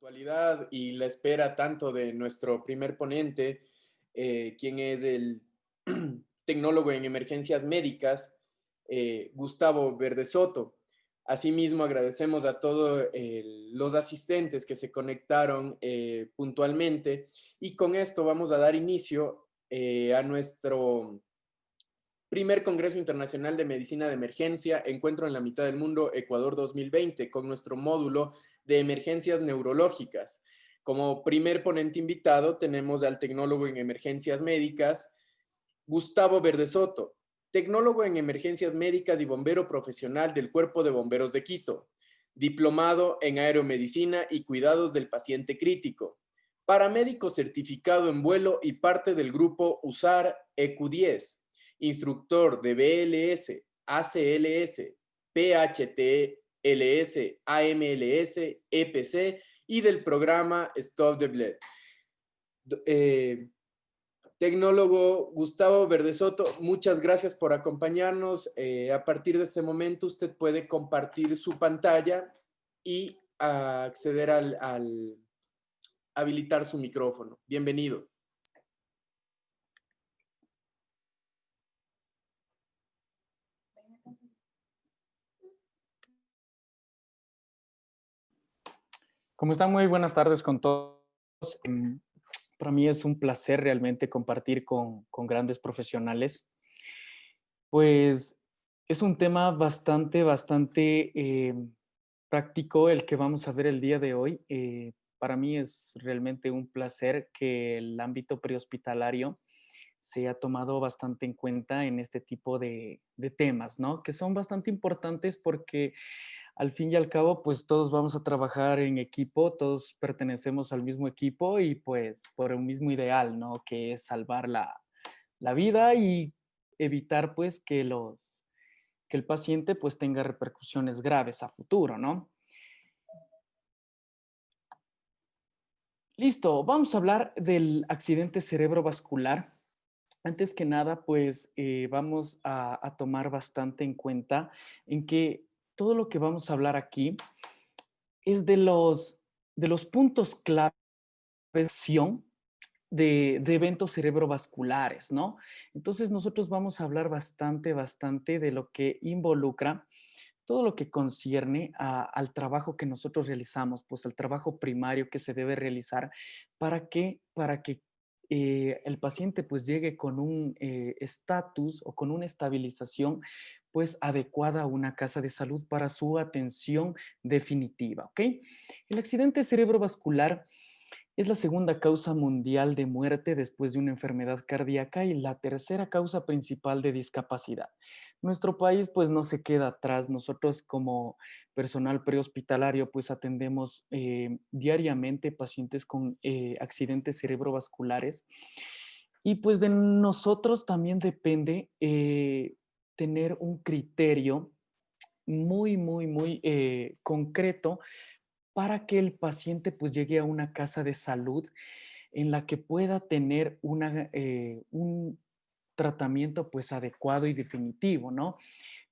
puntualidad y la espera tanto de nuestro primer ponente, quien es el tecnólogo en emergencias médicas, Gustavo Verdesoto. Asimismo, agradecemos a todos los asistentes que se conectaron puntualmente y con esto vamos a dar inicio a nuestro primer Congreso Internacional de Medicina de Emergencia, Encuentro en la Mitad del Mundo, Ecuador 2020, con nuestro módulo de emergencias neurológicas. Como primer ponente invitado tenemos al tecnólogo en emergencias médicas, Gustavo Verdesoto, tecnólogo en emergencias médicas y bombero profesional del Cuerpo de Bomberos de Quito, diplomado en aeromedicina y cuidados del paciente crítico, paramédico certificado en vuelo y parte del grupo USAR EQ10, instructor de BLS, ACLS, PHTLS, AMLS, EPC y del programa Stop the Bleed. Tecnólogo Gustavo Verdesoto, muchas gracias por acompañarnos. A partir de este momento usted puede compartir su pantalla y acceder al habilitar su micrófono. Bienvenido. ¿Cómo están? Muy buenas tardes con todos. Para mí es un placer realmente compartir con grandes profesionales. Pues es un tema bastante práctico el que vamos a ver el día de hoy. Para mí es realmente un placer que el ámbito prehospitalario se ha tomado bastante en cuenta en este tipo de temas, ¿no? Que son bastante importantes porque al fin y al cabo, pues todos vamos a trabajar en equipo, todos pertenecemos al mismo equipo y pues por un mismo ideal, ¿no? Que es salvar la vida y evitar pues que el paciente pues tenga repercusiones graves a futuro, ¿no? Listo, vamos a hablar del accidente cerebrovascular. Antes que nada, pues vamos a tomar bastante en cuenta en que todo lo que vamos a hablar aquí es de los puntos clave de eventos cerebrovasculares, ¿no? Entonces nosotros vamos a hablar bastante de lo que involucra todo lo que concierne al trabajo que nosotros realizamos, pues al trabajo primario que se debe realizar para que el paciente pues llegue con un estatus o con una estabilización pues adecuada a una casa de salud para su atención definitiva, ¿ok? El accidente cerebrovascular es la segunda causa mundial de muerte después de una enfermedad cardíaca y la tercera causa principal de discapacidad. Nuestro país pues no se queda atrás. Nosotros como personal prehospitalario pues atendemos diariamente pacientes con accidentes cerebrovasculares y pues de nosotros también depende tener un criterio muy concreto para que el paciente pues llegue a una casa de salud en la que pueda tener un tratamiento pues adecuado y definitivo, ¿no?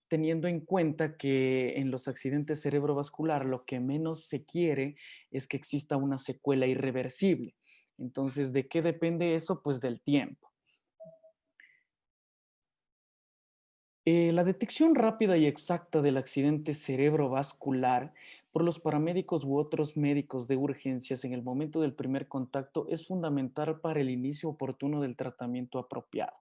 Teniendo en cuenta que en los accidentes cerebrovascular lo que menos se quiere es que exista una secuela irreversible. Entonces, ¿de qué depende eso? Pues del tiempo. La detección rápida y exacta del accidente cerebrovascular por los paramédicos u otros médicos de urgencias en el momento del primer contacto es fundamental para el inicio oportuno del tratamiento apropiado.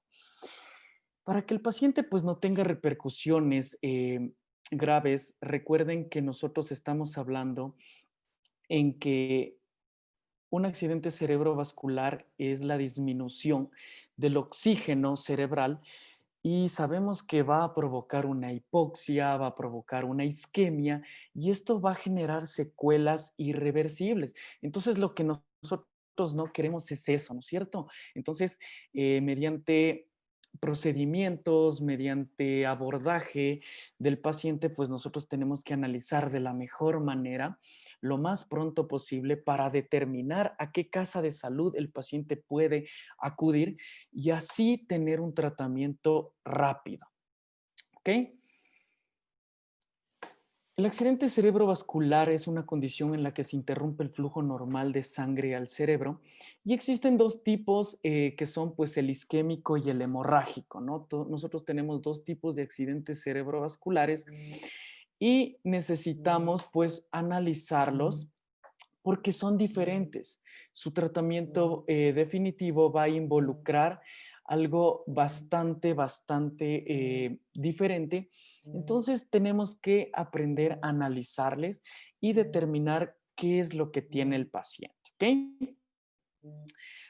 Para que el paciente pues no tenga repercusiones graves, recuerden que nosotros estamos hablando en que un accidente cerebrovascular es la disminución del oxígeno cerebral y sabemos que va a provocar una hipoxia, va a provocar una isquemia y esto va a generar secuelas irreversibles. Entonces, lo que nosotros no queremos es eso, ¿no es cierto? Entonces, mediante procedimientos, mediante abordaje del paciente, pues nosotros tenemos que analizar de la mejor manera lo más pronto posible para determinar a qué casa de salud el paciente puede acudir y así tener un tratamiento rápido. ¿Ok? El accidente cerebrovascular es una condición en la que se interrumpe el flujo normal de sangre al cerebro y existen dos tipos que son pues el isquémico y el hemorrágico, ¿no? Nosotros tenemos dos tipos de accidentes cerebrovasculares y necesitamos pues analizarlos porque son diferentes. Su tratamiento definitivo va a involucrar algo bastante diferente. Entonces tenemos que aprender a analizarles y determinar qué es lo que tiene el paciente. ¿Ok?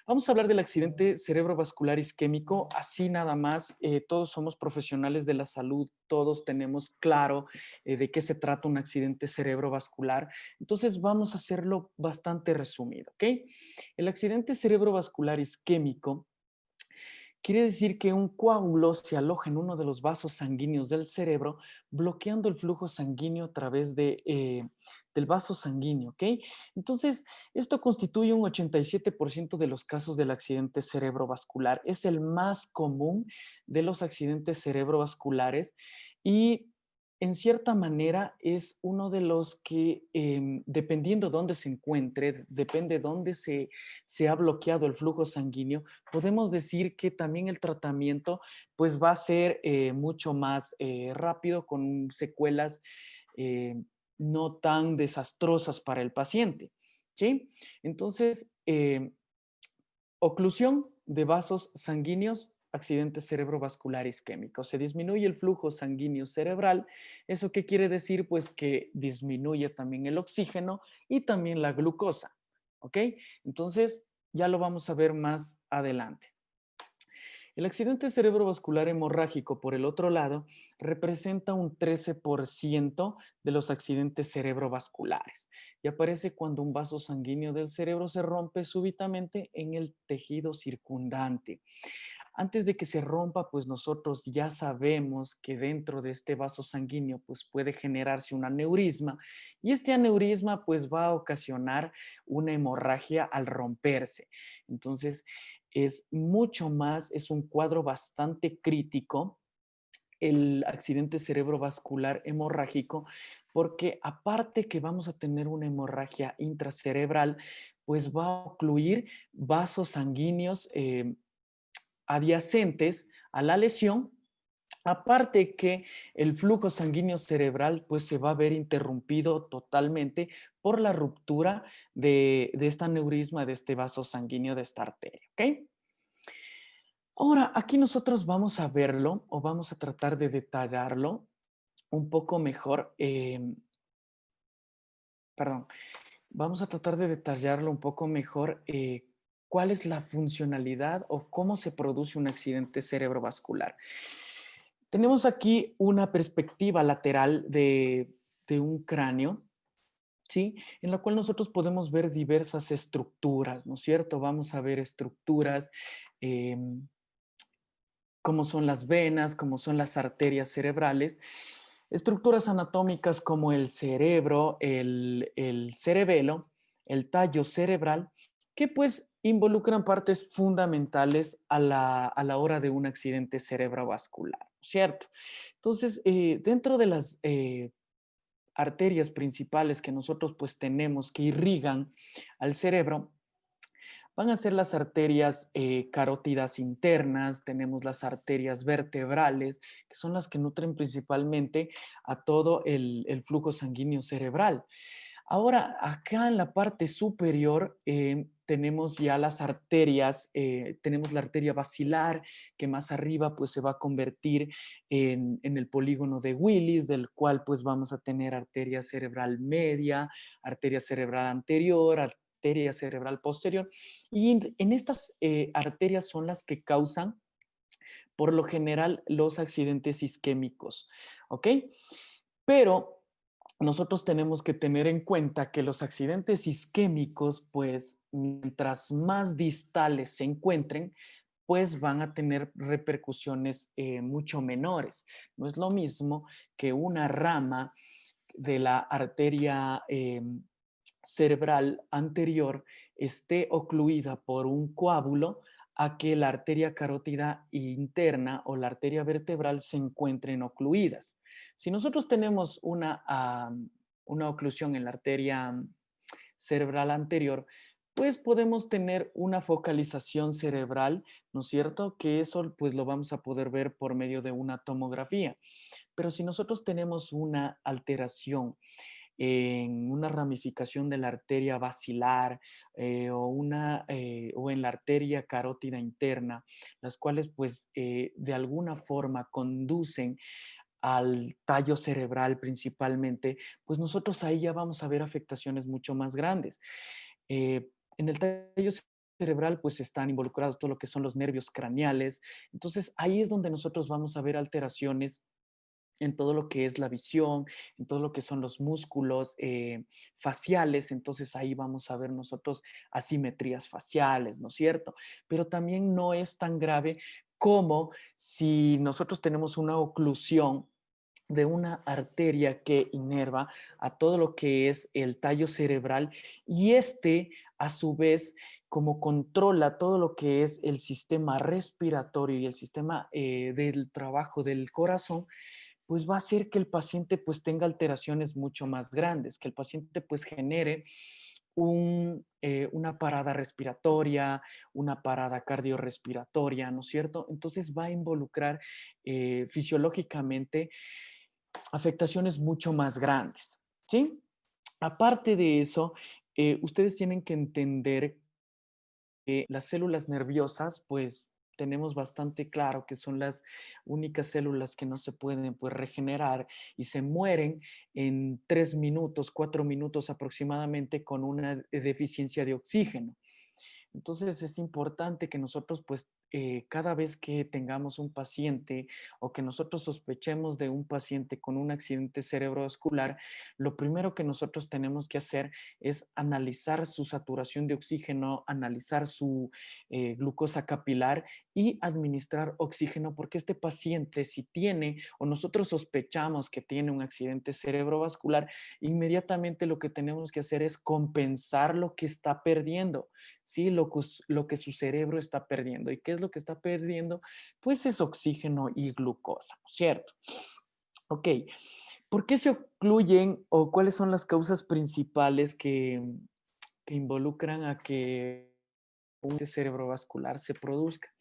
Vamos a hablar del accidente cerebrovascular isquémico, así nada más. Todos somos profesionales de la salud, todos tenemos claro de qué se trata un accidente cerebrovascular. Entonces vamos a hacerlo bastante resumido, ¿ok? El accidente cerebrovascular isquémico quiere decir que un coágulo se aloja en uno de los vasos sanguíneos del cerebro, bloqueando el flujo sanguíneo a través del vaso sanguíneo, ¿ok? Entonces, esto constituye un 87% de los casos del accidente cerebrovascular. Es el más común de los accidentes cerebrovasculares y en cierta manera es uno de los que, dependiendo dónde se encuentre, depende dónde se ha bloqueado el flujo sanguíneo, podemos decir que también el tratamiento pues va a ser mucho más rápido con secuelas eh, no tan desastrosas para el paciente. ¿Sí? Entonces, oclusión de vasos sanguíneos, accidente cerebrovascular isquémico. Se disminuye el flujo sanguíneo cerebral. ¿Eso qué quiere decir? Pues que disminuye también el oxígeno y también la glucosa. ¿Ok? Entonces, ya lo vamos a ver más adelante. El accidente cerebrovascular hemorrágico, por el otro lado, representa un 13% de los accidentes cerebrovasculares y aparece cuando un vaso sanguíneo del cerebro se rompe súbitamente en el tejido circundante. Antes de que se rompa, pues nosotros ya sabemos que dentro de este vaso sanguíneo pues puede generarse un aneurisma y este aneurisma pues va a ocasionar una hemorragia al romperse. Entonces, es mucho más, es un cuadro bastante crítico el accidente cerebrovascular hemorrágico, porque aparte que vamos a tener una hemorragia intracerebral, pues va a ocluir vasos sanguíneos adyacentes a la lesión. Aparte que el flujo sanguíneo cerebral pues se va a ver interrumpido totalmente por la ruptura de este aneurisma, de este vaso sanguíneo, de esta arteria, ¿ok? Ahora, aquí nosotros vamos a verlo o vamos a tratar de detallarlo un poco mejor. Perdón, vamos a tratar de detallarlo un poco mejor. ¿Cuál es la funcionalidad o cómo se produce un accidente cerebrovascular? Tenemos aquí una perspectiva lateral de un cráneo, ¿sí? En la cual nosotros podemos ver diversas estructuras, ¿no es cierto? Vamos a ver estructuras como son las venas, como son las arterias cerebrales, estructuras anatómicas como el cerebro, el cerebelo, el tallo cerebral, que pues involucran partes fundamentales a la hora de un accidente cerebrovascular, ¿cierto? Entonces, dentro de las arterias principales que nosotros pues tenemos que irrigan al cerebro, van a ser las arterias carótidas internas, tenemos las arterias vertebrales, que son las que nutren principalmente a todo el flujo sanguíneo cerebral. Ahora, acá en la parte superior tenemos ya las arterias, tenemos la arteria basilar, que más arriba pues se va a convertir en el polígono de Willis, del cual pues vamos a tener arteria cerebral media, arteria cerebral anterior, arteria cerebral posterior. Y en estas arterias son las que causan, por lo general, los accidentes isquémicos, ¿ok? Pero nosotros tenemos que tener en cuenta que los accidentes isquémicos, pues, mientras más distales se encuentren, pues van a tener repercusiones mucho menores. No es lo mismo que una rama de la arteria cerebral anterior esté ocluida por un coágulo a que la arteria carótida interna o la arteria vertebral se encuentren ocluidas. Si nosotros tenemos una oclusión en la arteria cerebral anterior, pues podemos tener una focalización cerebral, ¿no es cierto? Que eso pues lo vamos a poder ver por medio de una tomografía. Pero si nosotros tenemos una alteración en una ramificación de la arteria basilar o en la arteria carótida interna, las cuales pues de alguna forma conducen al tallo cerebral principalmente, pues nosotros ahí ya vamos a ver afectaciones mucho más grandes. En el tallo cerebral pues están involucrados todo lo que son los nervios craneales, entonces ahí es donde nosotros vamos a ver alteraciones en todo lo que es la visión, en todo lo que son los músculos faciales, entonces ahí vamos a ver nosotros asimetrías faciales, ¿no es cierto? Pero también no es tan grave como si nosotros tenemos una oclusión de una arteria que inerva a todo lo que es el tallo cerebral y este, a su vez, como controla todo lo que es el sistema respiratorio y el sistema del trabajo del corazón, pues va a hacer que el paciente pues tenga alteraciones mucho más grandes, que el paciente pues genere una parada respiratoria, una parada cardiorrespiratoria, ¿no es cierto? Entonces va a involucrar fisiológicamente afectaciones mucho más grandes, ¿sí? Aparte de eso, ustedes tienen que entender que las células nerviosas, pues tenemos bastante claro que son las únicas células que no se pueden pues, regenerar y se mueren en 3 minutos, 4 minutos aproximadamente con una deficiencia de oxígeno. Entonces es importante que nosotros, pues, cada vez que tengamos un paciente o que nosotros sospechemos de un paciente con un accidente cerebrovascular, lo primero que nosotros tenemos que hacer es analizar su saturación de oxígeno, analizar su glucosa capilar y administrar oxígeno, porque este paciente, si tiene o nosotros sospechamos que tiene un accidente cerebrovascular, inmediatamente lo que tenemos que hacer es compensar lo que está perdiendo. ¿Sí? Lo que su cerebro está perdiendo. ¿Y qué es lo que está perdiendo? Pues es oxígeno y glucosa, ¿no es cierto? Ok, ¿por qué se ocluyen o cuáles son las causas principales que involucran a que un cerebrovascular se produzca?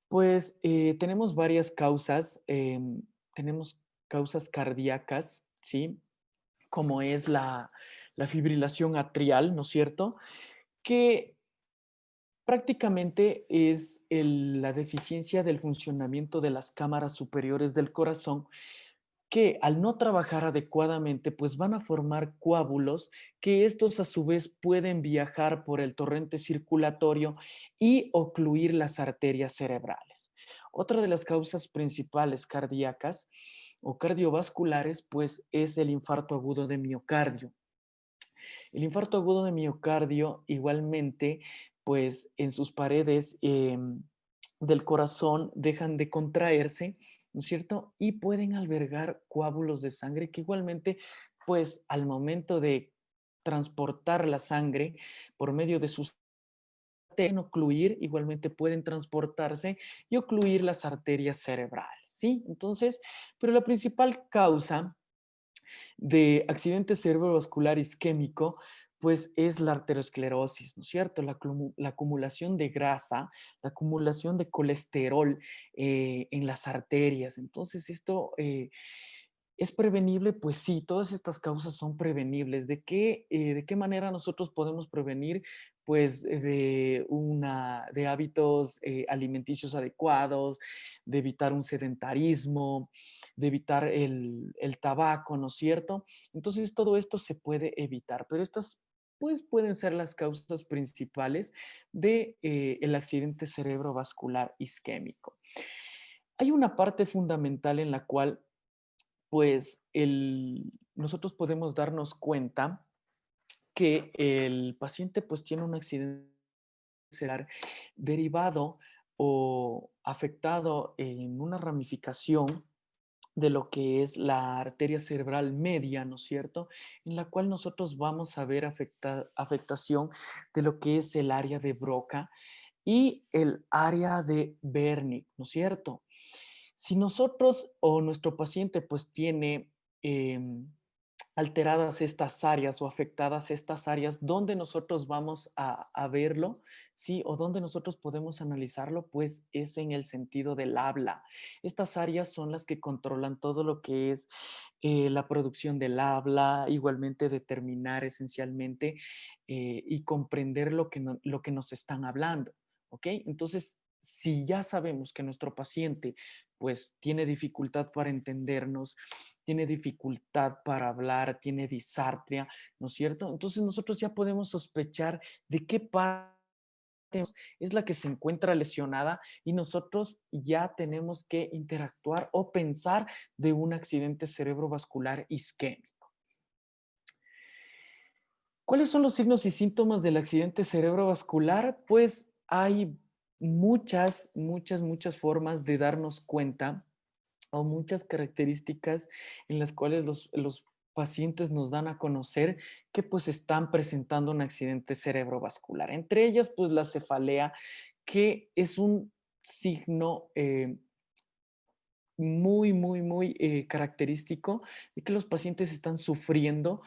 Pues tenemos varias causas. Tenemos causas cardíacas, ¿sí? Como es la fibrilación atrial, ¿no es cierto? Que prácticamente es la deficiencia del funcionamiento de las cámaras superiores del corazón que al no trabajar adecuadamente, pues van a formar coágulos que estos a su vez pueden viajar por el torrente circulatorio y ocluir las arterias cerebrales. Otra de las causas principales cardíacas o cardiovasculares, pues es el infarto agudo de miocardio. El infarto agudo de miocardio igualmente, pues en sus paredes del corazón dejan de contraerse, ¿no es cierto? Y pueden albergar coágulos de sangre que igualmente, pues al momento de transportar la sangre por medio de sus ocluir, igualmente pueden transportarse y ocluir las arterias cerebrales, ¿sí? Entonces, pero la principal causa de accidente cerebrovascular isquémico, pues es la arteriosclerosis, ¿no es cierto? La acumulación de grasa, la acumulación de colesterol en las arterias. Entonces, esto ¿es prevenible? Pues sí, todas estas causas son prevenibles. De qué manera nosotros podemos prevenir? Pues de hábitos alimenticios adecuados, de evitar un sedentarismo, de evitar el tabaco, ¿no es cierto? Entonces todo esto se puede evitar, pero estas pues pueden ser las causas principales de el accidente cerebrovascular isquémico. Hay una parte fundamental en la cual pues nosotros podemos darnos cuenta que el paciente pues tiene un accidente cerebral derivado o afectado en una ramificación de lo que es la arteria cerebral media, ¿no es cierto? En la cual nosotros vamos a ver afectación de lo que es el área de Broca y el área de Wernicke, ¿no es cierto? Si nosotros o nuestro paciente pues tiene alteradas estas áreas o afectadas estas áreas, ¿dónde nosotros vamos a verlo? ¿Sí? O donde nosotros podemos analizarlo, pues es en el sentido del habla. Estas áreas son las que controlan todo lo que es la producción del habla, igualmente determinar esencialmente y comprender lo que, lo que nos están hablando. ¿Ok? Entonces, si ya sabemos que nuestro paciente pues tiene dificultad para entendernos, tiene dificultad para hablar, tiene disartria, ¿no es cierto? Entonces nosotros ya podemos sospechar de qué parte es la que se encuentra lesionada y nosotros ya tenemos que interactuar o pensar de un accidente cerebrovascular isquémico. ¿Cuáles son los signos y síntomas del accidente cerebrovascular? Pues hay muchas formas de darnos cuenta o muchas características en las cuales los pacientes nos dan a conocer que pues están presentando un accidente cerebrovascular. Entre ellas, pues la cefalea, que es un signo muy característico de que los pacientes están sufriendo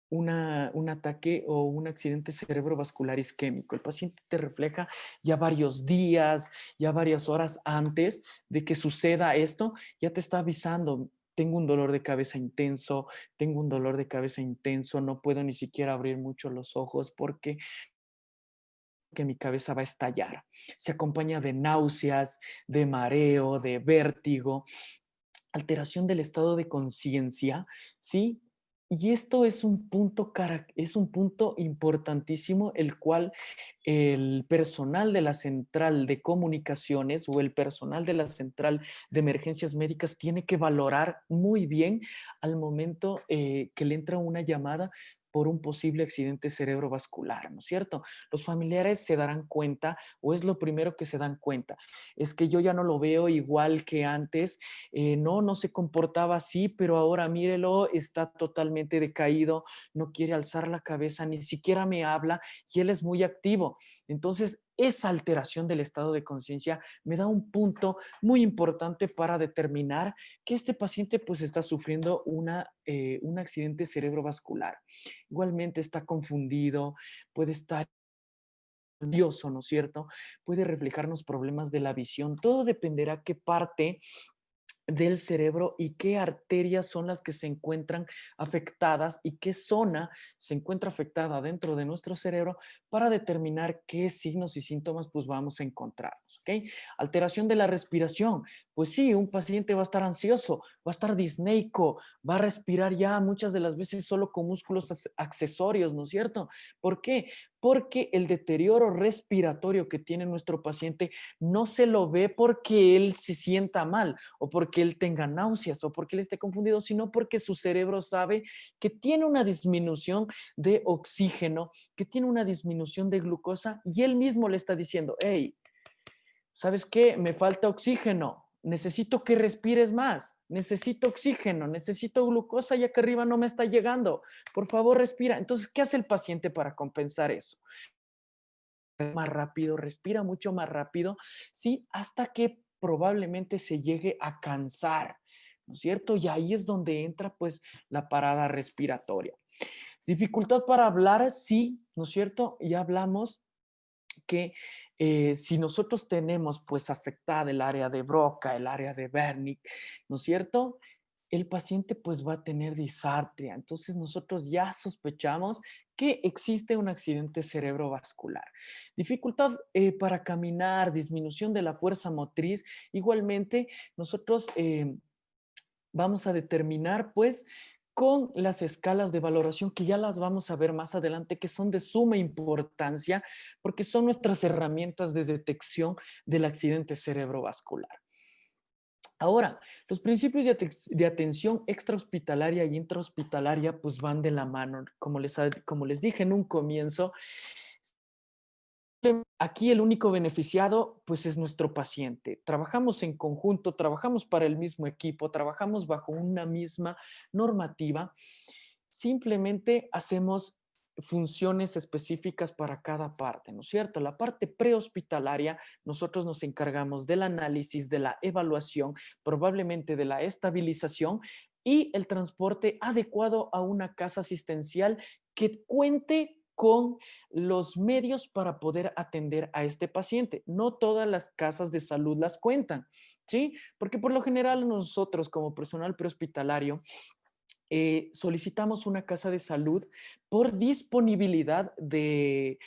un ataque o un accidente cerebrovascular isquémico. El paciente te refleja ya varios días, ya varias horas antes de que suceda esto, ya te está avisando. Tengo un dolor de cabeza intenso, tengo un dolor de cabeza intenso, no puedo ni siquiera abrir mucho los ojos porque que mi cabeza va a estallar. Se acompaña de náuseas, de mareo, de vértigo, alteración del estado de conciencia, ¿sí? Y esto es un punto importantísimo, el cual el personal de la central de comunicaciones o el personal de la central de emergencias médicas tiene que valorar muy bien al momento que le entra una llamada por un posible accidente cerebrovascular, ¿no es cierto? Los familiares se darán cuenta, o es lo primero que se dan cuenta, es que yo ya no lo veo igual que antes, no se comportaba así, pero ahora mírelo, está totalmente decaído, no quiere alzar la cabeza, ni siquiera me habla y él es muy activo. Entonces, esa alteración del estado de conciencia me da un punto muy importante para determinar que este paciente pues está sufriendo un accidente cerebrovascular. Igualmente está confundido, puede estar nervioso, ¿no es cierto? Puede reflejarnos problemas de la visión. Todo dependerá qué parte del cerebro y qué arterias son las que se encuentran afectadas y qué zona se encuentra afectada dentro de nuestro cerebro para determinar qué signos y síntomas pues vamos a encontrarnos, ¿ok? Alteración de la respiración. Pues sí, un paciente va a estar ansioso, va a estar disneico, va a respirar ya muchas de las veces solo con músculos accesorios, ¿no es cierto? ¿Por qué? Porque el deterioro respiratorio que tiene nuestro paciente no se lo ve porque él se sienta mal o porque él tenga náuseas o porque él esté confundido, sino porque su cerebro sabe que tiene una disminución de oxígeno, que tiene una disminución de glucosa y él mismo le está diciendo, hey, ¿sabes qué? Me falta oxígeno, necesito que respires más, necesito oxígeno, necesito glucosa ya que arriba no me está llegando, por favor respira. Entonces, ¿qué hace el paciente para compensar eso? Más rápido, respira mucho más rápido, ¿sí? Hasta que probablemente se llegue a cansar, ¿no es cierto? Y ahí es donde entra pues la parada respiratoria. Dificultad para hablar, sí, ¿no es cierto? Ya hablamos que si nosotros tenemos pues afectada el área de Broca, el área de Wernicke, ¿no es cierto? El paciente pues va a tener disartria. Entonces nosotros ya sospechamos que existe un accidente cerebrovascular. Dificultad para caminar, disminución de la fuerza motriz. Igualmente, nosotros vamos a determinar pues con las escalas de valoración que ya las vamos a ver más adelante, que son de suma importancia porque son nuestras herramientas de detección del accidente cerebrovascular. Ahora, los principios de atención extrahospitalaria y intrahospitalaria pues van de la mano. Como les dije en un comienzo, aquí el único beneficiado pues es nuestro paciente. Trabajamos en conjunto, trabajamos para el mismo equipo, trabajamos bajo una misma normativa. Simplemente hacemos funciones específicas para cada parte, ¿no es cierto? La parte prehospitalaria, nosotros nos encargamos del análisis, de la evaluación, probablemente de la estabilización y el transporte adecuado a una casa asistencial que cuente con los medios para poder atender a este paciente. No todas las casas de salud las cuentan, ¿sí? Porque por lo general nosotros como personal prehospitalario solicitamos una casa de salud por disponibilidad de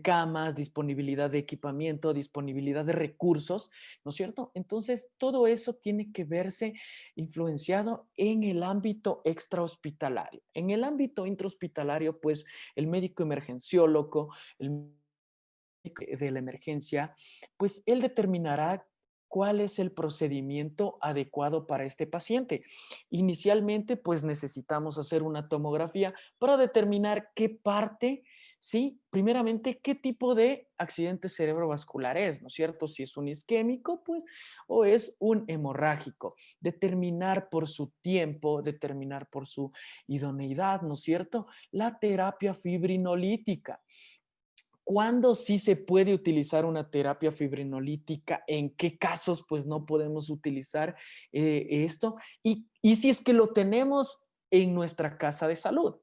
camas, disponibilidad de equipamiento, disponibilidad de recursos, ¿no es cierto? Entonces, todo eso tiene que verse influenciado en el ámbito extrahospitalario. En el ámbito intrahospitalario, pues el médico emergenciólogo, el médico de la emergencia, pues él determinará cuál es el procedimiento adecuado para este paciente. Inicialmente, pues necesitamos hacer una tomografía para determinar qué parte, ¿sí? Primeramente, qué tipo de accidente cerebrovascular es, ¿no es cierto? Si es un isquémico, pues, o es un hemorrágico. Determinar por su tiempo, determinar por su idoneidad, ¿no es cierto? La terapia fibrinolítica. ¿Cuándo sí se puede utilizar una terapia fibrinolítica? ¿En qué casos pues no podemos utilizar esto? Y si es que lo tenemos en nuestra casa de salud,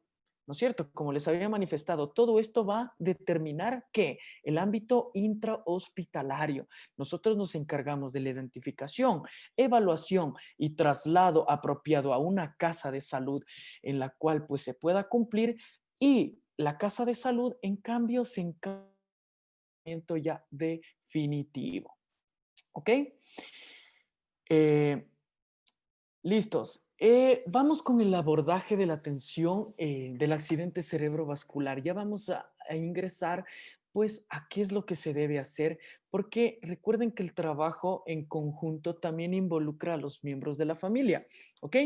¿no es cierto? Como les había manifestado, todo esto va a determinar que el ámbito intrahospitalario. Nosotros nos encargamos de la identificación, evaluación y traslado apropiado a una casa de salud en la cual pues se pueda cumplir y la casa de salud, en cambio, se encarga ya definitivo. ¿Ok? Eh, listos. Vamos con el abordaje de la atención del accidente cerebrovascular. Ya vamos a ingresar, pues, a qué es lo que se debe hacer, porque recuerden que el trabajo en conjunto también involucra a los miembros de la familia, ¿ok?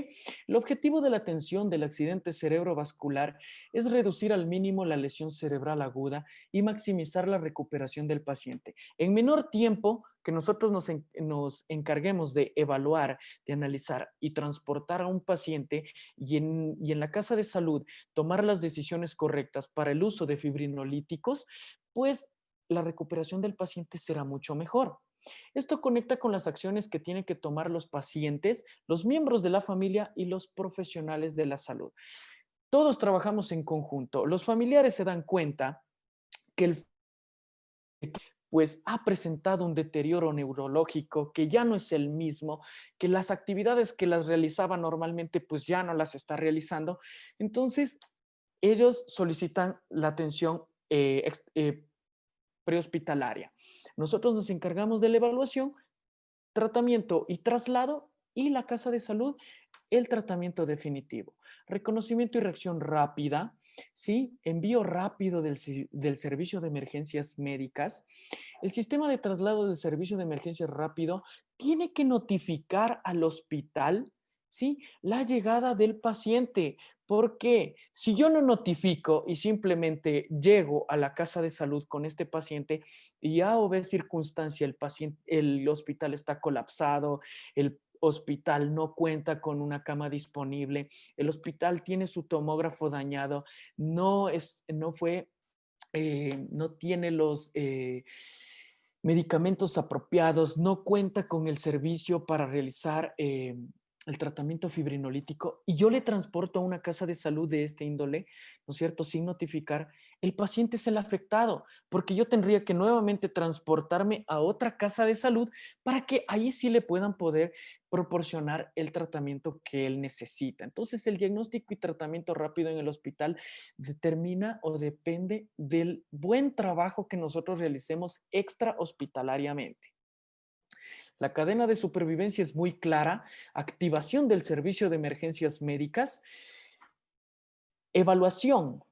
El objetivo de la atención del accidente cerebrovascular es reducir al mínimo la lesión cerebral aguda y maximizar la recuperación del paciente. En menor tiempo que nosotros nos encarguemos de evaluar, de analizar y transportar a un paciente y en la casa de salud tomar las decisiones correctas para el uso de fibrinolíticos, pues la recuperación del paciente será mucho mejor. Esto conecta con las acciones que tienen que tomar los pacientes, los miembros de la familia y los profesionales de la salud. Todos trabajamos en conjunto. Los familiares se dan cuenta que el pues ha presentado un deterioro neurológico que ya no es el mismo, que las actividades que las realizaba normalmente pues ya no las está realizando. Entonces, ellos solicitan la atención prehospitalaria. Nosotros nos encargamos de la evaluación, tratamiento y traslado y la casa de salud, el tratamiento definitivo. Reconocimiento y reacción rápida, ¿sí? Envío rápido del servicio de emergencias médicas. El sistema de traslado del servicio de emergencias rápido tiene que notificar al hospital, ¿sí? La llegada del paciente. Porque si yo no notifico y simplemente llego a la casa de salud con este paciente y a o b circunstancia el paciente, el hospital está colapsado, el hospital no cuenta con una cama disponible, el hospital tiene su tomógrafo dañado, no tiene los medicamentos apropiados, no cuenta con el servicio para realizar el tratamiento fibrinolítico y yo le transporto a una casa de salud de este índole, ¿no es cierto?, sin notificar, el paciente es el afectado, porque yo tendría que nuevamente transportarme a otra casa de salud para que ahí sí le puedan poder proporcionar el tratamiento que él necesita. Entonces, el diagnóstico y tratamiento rápido en el hospital determina o depende del buen trabajo que nosotros realicemos extra hospitalariamente. La cadena de supervivencia es muy clara, activación del servicio de emergencias médicas, evaluación,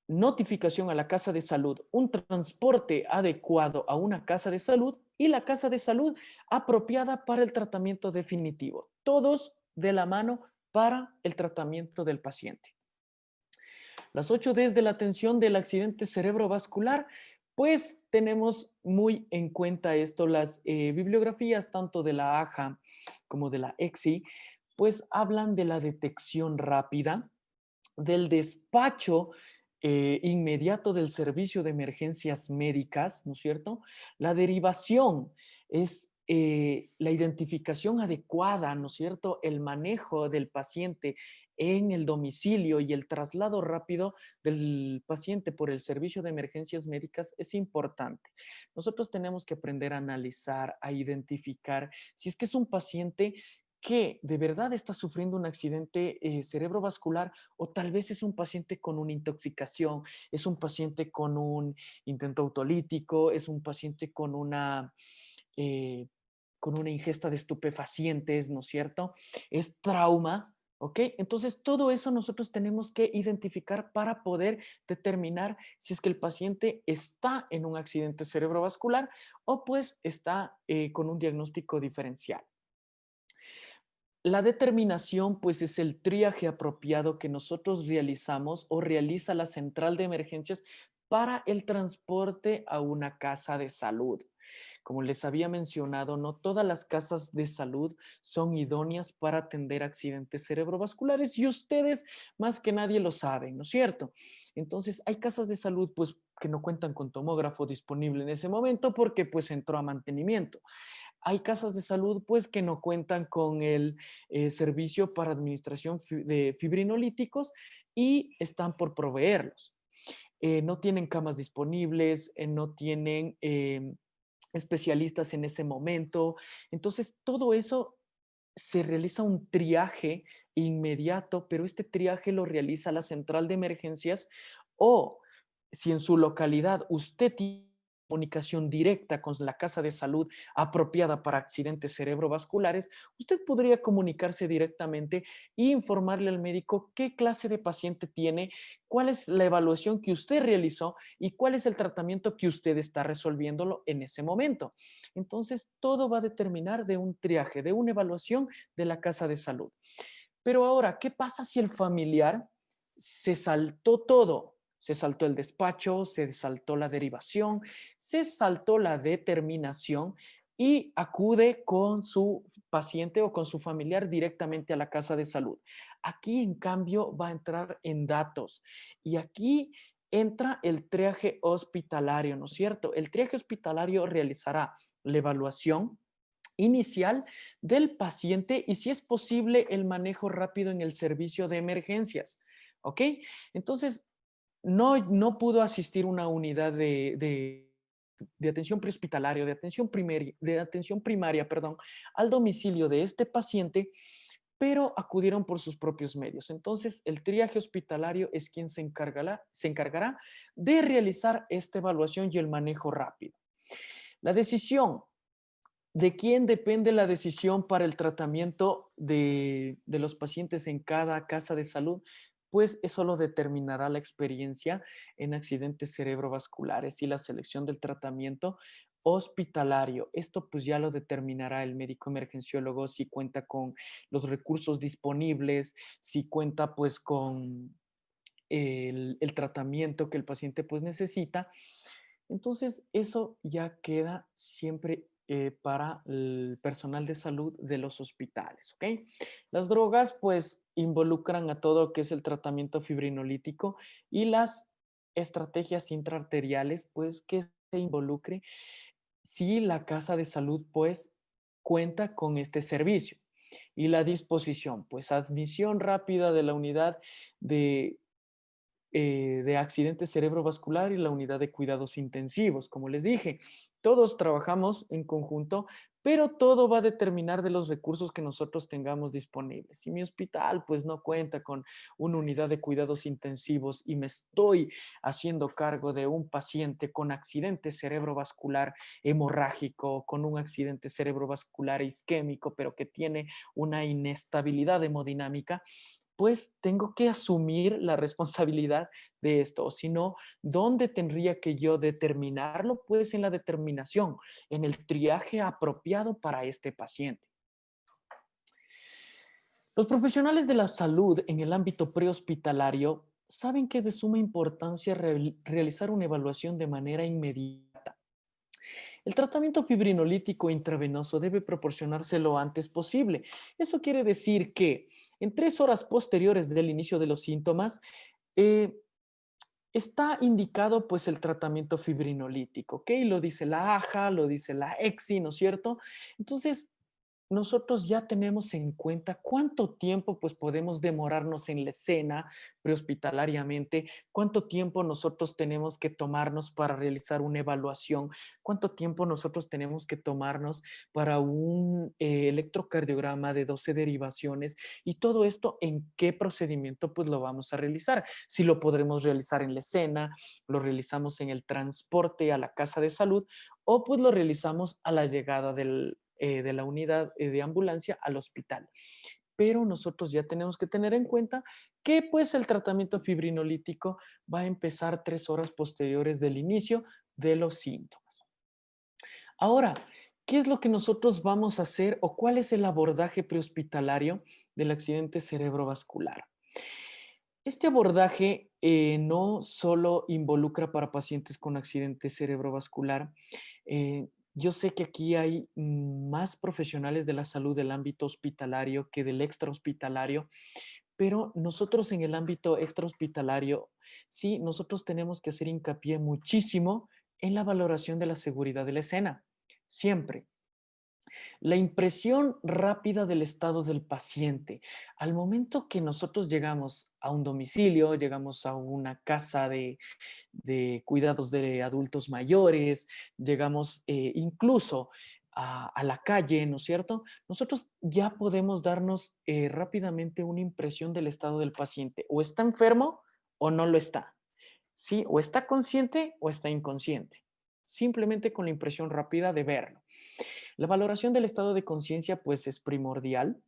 notificación a la casa de salud, un transporte adecuado a una casa de salud y la casa de salud apropiada para el tratamiento definitivo. Todos de la mano para el tratamiento del paciente. Las 8 Ds de la atención del accidente cerebrovascular, pues tenemos muy en cuenta esto, las bibliografías tanto de la AJA como de la EXI, pues hablan de la detección rápida, del despacho inmediato del servicio de emergencias médicas, ¿no es cierto? La derivación es la identificación adecuada, ¿no es cierto? El manejo del paciente en el domicilio y el traslado rápido del paciente por el servicio de emergencias médicas es importante. Nosotros tenemos que aprender a analizar, a identificar si es que es un paciente que de verdad está sufriendo un accidente cerebrovascular o tal vez es un paciente con una intoxicación, es un paciente con un intento autolítico, es un paciente eh, con una ingesta de estupefacientes, ¿no es cierto? Es trauma, ¿ok? Entonces, todo eso nosotros tenemos que identificar para poder determinar si es que el paciente está en un accidente cerebrovascular o pues está con un diagnóstico diferencial. La determinación, pues, es el triaje apropiado que nosotros realizamos o realiza la central de emergencias para el transporte a una casa de salud. Como les había mencionado, no todas las casas de salud son idóneas para atender accidentes cerebrovasculares y ustedes más que nadie lo saben, ¿no es cierto? Entonces, hay casas de salud, pues, que no cuentan con tomógrafo disponible en ese momento porque, pues, entró a mantenimiento. Hay casas de salud pues que no cuentan con el servicio para administración de fibrinolíticos y están por proveerlos. No tienen camas disponibles, no tienen especialistas en ese momento. Entonces, todo eso se realiza un triaje inmediato, pero este triaje lo realiza la central de emergencias o si en su localidad usted tiene comunicación directa con la casa de salud apropiada para accidentes cerebrovasculares, usted podría comunicarse directamente e informarle al médico qué clase de paciente tiene, cuál es la evaluación que usted realizó y cuál es el tratamiento que usted está resolviéndolo en ese momento. Entonces, todo va a determinar de un triaje, de una evaluación de la casa de salud. Pero ahora, ¿qué pasa si el familiar se saltó todo? Se saltó el despacho, se saltó la derivación, se saltó la determinación y acude con su paciente o con su familiar directamente a la casa de salud. Aquí, en cambio, va a entrar en datos y aquí entra el triaje hospitalario, ¿no es cierto? El triaje hospitalario realizará la evaluación inicial del paciente y si es posible el manejo rápido en el servicio de emergencias. ¿Ok? Entonces, no pudo asistir una unidad de atención prehospitalaria, de atención primaria, perdón, al domicilio de este paciente, pero acudieron por sus propios medios. Entonces, el triaje hospitalario es quien se encargará de realizar esta evaluación y el manejo rápido. La decisión ¿de quién depende la decisión para el tratamiento de los pacientes en cada casa de salud? Pues eso lo determinará la experiencia en accidentes cerebrovasculares y la selección del tratamiento hospitalario. Esto pues ya lo determinará el médico emergenciólogo si cuenta con los recursos disponibles, si cuenta pues con el tratamiento que el paciente pues necesita. Entonces, eso ya queda siempre para el personal de salud de los hospitales, ¿ok? Las drogas, pues, involucran a todo lo que es el tratamiento fibrinolítico y las estrategias intraarteriales, pues, que se involucre si la casa de salud, pues, cuenta con este servicio. Y la disposición, pues, admisión rápida de la unidad de de accidente cerebrovascular y la unidad de cuidados intensivos. Como les dije, todos trabajamos en conjunto, pero todo va a determinar de los recursos que nosotros tengamos disponibles. Si mi hospital pues no cuenta con una unidad de cuidados intensivos y me estoy haciendo cargo de un paciente con accidente cerebrovascular hemorrágico, con un accidente cerebrovascular isquémico, pero que tiene una inestabilidad hemodinámica, pues tengo que asumir la responsabilidad de esto, o si no, ¿dónde tendría que yo determinarlo? Pues en la determinación, en el triaje apropiado para este paciente. Los profesionales de la salud en el ámbito prehospitalario saben que es de suma importancia realizar una evaluación de manera inmediata. El tratamiento fibrinolítico intravenoso debe proporcionarse lo antes posible. Eso quiere decir que en 3 horas posteriores del inicio de los síntomas, eh, Está indicado pues el tratamiento fibrinolítico, ¿ok? Lo dice la AJA, lo dice la EXI, ¿no es cierto? Entonces, nosotros ya tenemos en cuenta cuánto tiempo pues podemos demorarnos en la escena prehospitalariamente, cuánto tiempo nosotros tenemos que tomarnos para realizar una evaluación, cuánto tiempo nosotros tenemos que tomarnos para un electrocardiograma de 12 derivaciones y todo esto en qué procedimiento pues lo vamos a realizar. Si lo podremos realizar en la escena, lo realizamos en el transporte a la casa de salud o pues lo realizamos a la llegada de la unidad de ambulancia al hospital. Pero nosotros ya tenemos que tener en cuenta que pues el tratamiento fibrinolítico va a empezar 3 horas posteriores del inicio de los síntomas. Ahora, ¿qué es lo que nosotros vamos a hacer o cuál es el abordaje prehospitalario del accidente cerebrovascular? Este abordaje no solo involucra para pacientes con accidente cerebrovascular. Yo sé que aquí hay más profesionales de la salud del ámbito hospitalario que del extrahospitalario, pero nosotros en el ámbito extrahospitalario, sí, nosotros tenemos que hacer hincapié muchísimo en la valoración de la seguridad de la escena. Siempre. La impresión rápida del estado del paciente. Al momento que nosotros llegamos a un domicilio, llegamos a una casa de cuidados de adultos mayores, llegamos incluso a la calle, ¿no es cierto? Nosotros ya podemos darnos rápidamente una impresión del estado del paciente. O está enfermo o no lo está. ¿Sí? O está consciente o está inconsciente. Simplemente con la impresión rápida de verlo. La valoración del estado de conciencia, pues, es primordial.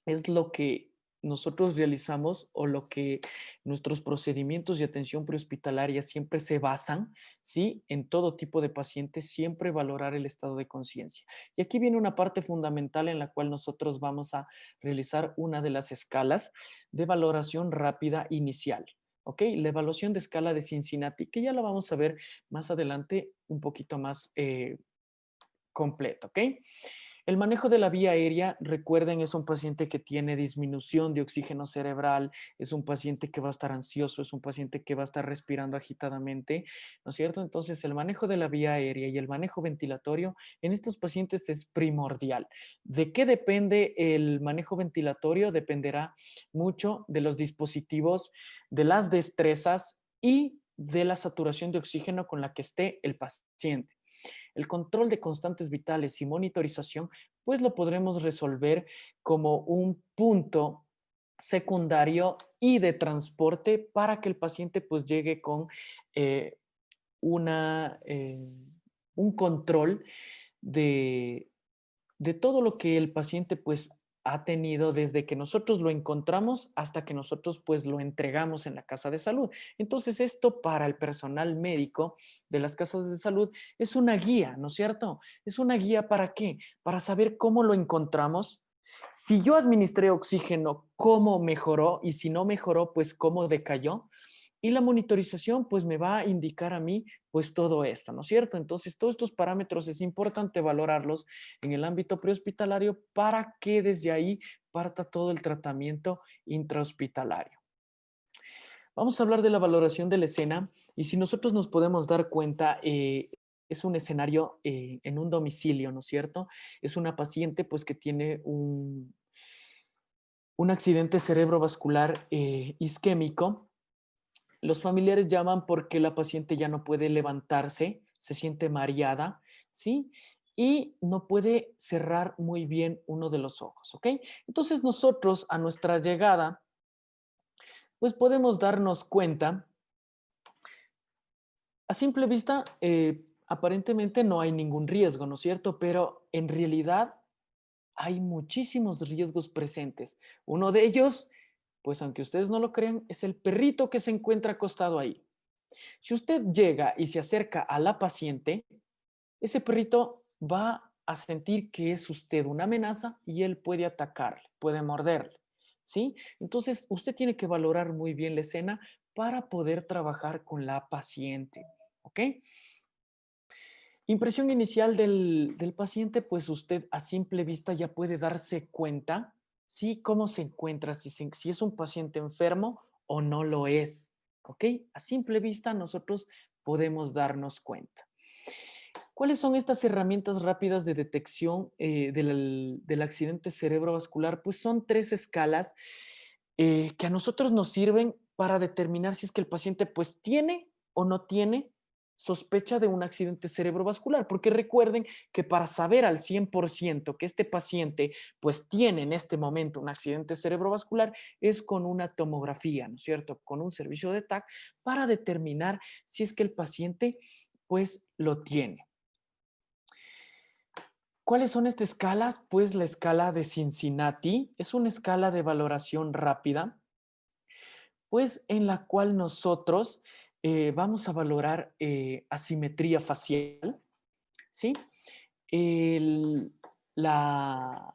Es lo que nosotros realizamos o lo que nuestros procedimientos de atención prehospitalaria siempre se basan, ¿sí? En todo tipo de pacientes, siempre valorar el estado de conciencia. Y aquí viene una parte fundamental en la cual nosotros vamos a realizar una de las escalas de valoración rápida inicial. ¿Ok? La evaluación de escala de Cincinnati, que ya la vamos a ver más adelante un poquito más completo, ¿ok? El manejo de la vía aérea, recuerden, es un paciente que tiene disminución de oxígeno cerebral, es un paciente que va a estar ansioso, es un paciente que va a estar respirando agitadamente, ¿no es cierto? Entonces, el manejo de la vía aérea y el manejo ventilatorio en estos pacientes es primordial. ¿De qué depende el manejo ventilatorio? Dependerá mucho de los dispositivos, de las destrezas y de la saturación de oxígeno con la que esté el paciente. El control de constantes vitales y monitorización, pues lo podremos resolver como un punto secundario y de transporte para que el paciente pues llegue con eh, una, un control de, de todo lo que el paciente pues ha tenido desde que nosotros lo encontramos hasta que nosotros pues lo entregamos en la casa de salud. Entonces esto para el personal médico de las casas de salud es una guía, ¿no es cierto? Es una guía para qué? Para saber cómo lo encontramos. Si yo administré oxígeno, ¿cómo mejoró? Y si no mejoró, pues cómo decayó. Y la monitorización pues me va a indicar a mí pues todo esto, ¿no es cierto? Entonces todos estos parámetros es importante valorarlos en el ámbito prehospitalario para que desde ahí parta todo el tratamiento intrahospitalario. Vamos a hablar de la valoración de la escena y si nosotros nos podemos dar cuenta, es un escenario en un domicilio, ¿no es cierto? Es una paciente pues que tiene un accidente cerebrovascular isquémico. Los familiares llaman porque la paciente ya no puede levantarse, se siente mareada, ¿sí? Y no puede cerrar muy bien uno de los ojos, ¿ok? Entonces nosotros a nuestra llegada, pues podemos darnos cuenta, a simple vista, aparentemente no hay ningún riesgo, ¿no es cierto? Pero en realidad hay muchísimos riesgos presentes. Uno de ellos, pues aunque ustedes no lo crean, es el perrito que se encuentra acostado ahí. Si usted llega y se acerca a la paciente, ese perrito va a sentir que es usted una amenaza y él puede atacarle, puede morderle, ¿sí? Entonces, usted tiene que valorar muy bien la escena para poder trabajar con la paciente, ¿ok? Impresión inicial del paciente, pues usted a simple vista ya puede darse cuenta, ¿sí? Cómo se encuentra, si es un paciente enfermo o no lo es. ¿ok? A simple vista nosotros podemos darnos cuenta. ¿Cuáles son estas herramientas rápidas de detección del accidente cerebrovascular? Pues son tres escalas que a nosotros nos sirven para determinar si es que el paciente pues tiene o no tiene sospecha de un accidente cerebrovascular, porque recuerden que para saber al 100% que este paciente pues tiene en este momento un accidente cerebrovascular es con una tomografía, ¿no es cierto? Con un servicio de TAC para determinar si es que el paciente pues lo tiene. ¿Cuáles son estas escalas? Pues la escala de Cincinnati es una escala de valoración rápida, pues en la cual nosotros vamos a valorar asimetría facial, ¿sí? El- la,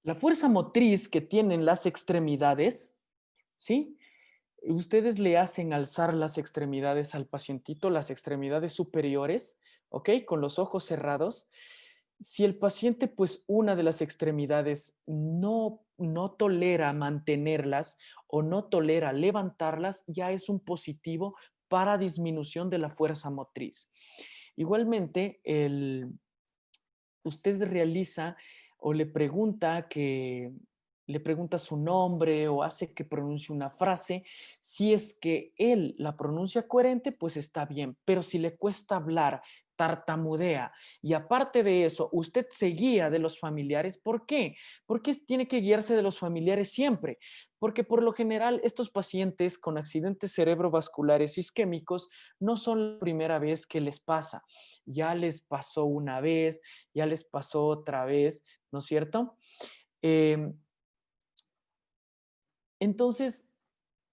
la fuerza motriz que tienen las extremidades, ¿sí? Ustedes le hacen alzar las extremidades al pacientito, las extremidades superiores, ¿ok? Con los ojos cerrados. Si el paciente, pues una de las extremidades no tolera mantenerlas o no tolera levantarlas, ya es un positivo para disminución de la fuerza motriz. Igualmente, usted realiza o le pregunta su nombre o hace que pronuncie una frase. Si es que él la pronuncia coherente, pues está bien, pero si le cuesta hablar, tartamudea y aparte de eso, usted se guía de los familiares, ¿por qué? Porque tiene que guiarse de los familiares siempre, porque por lo general estos pacientes con accidentes cerebrovasculares isquémicos no son la primera vez que les pasa, ya les pasó una vez, ya les pasó otra vez, ¿no es cierto? Eh, entonces,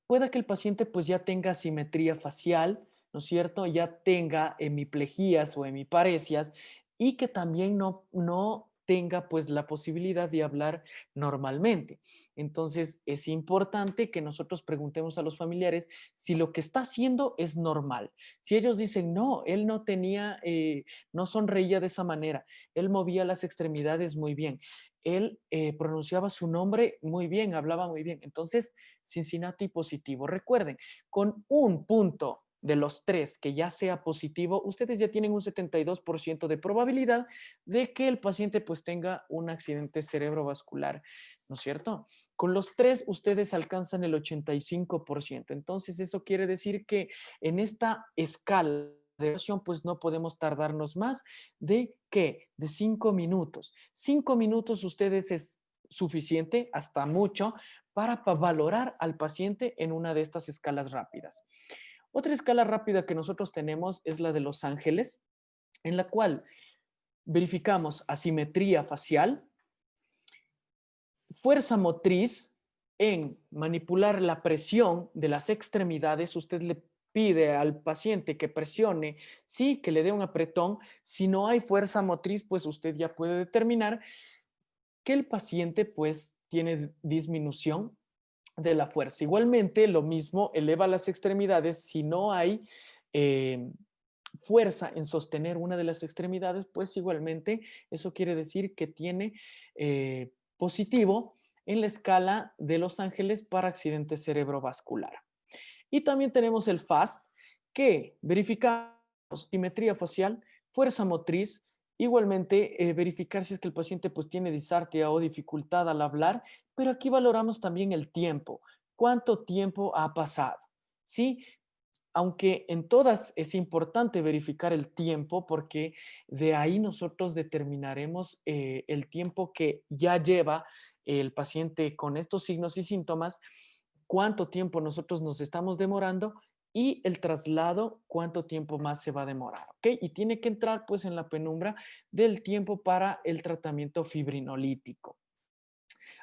pueda que el paciente pues ya tenga simetría facial, ¿no es cierto? Ya tenga hemiplejías o hemiparesias y que también no tenga pues la posibilidad de hablar normalmente. Entonces es importante que nosotros preguntemos a los familiares si lo que está haciendo es normal. Si ellos dicen, no, él no tenía, no sonreía de esa manera, él movía las extremidades muy bien, él pronunciaba su nombre muy bien, hablaba muy bien. Entonces, Cincinnati positivo. Recuerden, con un punto de los tres que ya sea positivo, ustedes ya tienen un 72% de probabilidad de que el paciente pues tenga un accidente cerebrovascular, ¿no es cierto? Con los tres ustedes alcanzan el 85%. Entonces eso quiere decir que en esta escala de evaluación pues no podemos tardarnos más de ¿qué? De 5 minutos. 5 minutos ustedes es suficiente, hasta mucho, para valorar al paciente en una de estas escalas rápidas. Otra escala rápida que nosotros tenemos es la de Los Ángeles, en la cual verificamos asimetría facial, fuerza motriz en manipular la presión de las extremidades. Usted le pide al paciente que presione, sí, que le dé un apretón. Si no hay fuerza motriz, pues usted ya puede determinar que el paciente pues tiene disminución de la fuerza. Igualmente, lo mismo, eleva las extremidades. Si no hay eh, fuerza en sostener una de las extremidades, pues igualmente eso quiere decir que tiene positivo en la escala de Los Ángeles para accidente cerebrovascular. Y también tenemos el FAST, que verificamos simetría facial, fuerza motriz, igualmente verificar si es que el paciente pues tiene disartria o dificultad al hablar, pero aquí valoramos también el tiempo, cuánto tiempo ha pasado, ¿sí? Aunque en todas es importante verificar el tiempo porque de ahí nosotros determinaremos el tiempo que ya lleva el paciente con estos signos y síntomas, cuánto tiempo nosotros nos estamos demorando y el traslado, cuánto tiempo más se va a demorar, ¿ok? Y tiene que entrar pues en la penumbra del tiempo para el tratamiento fibrinolítico.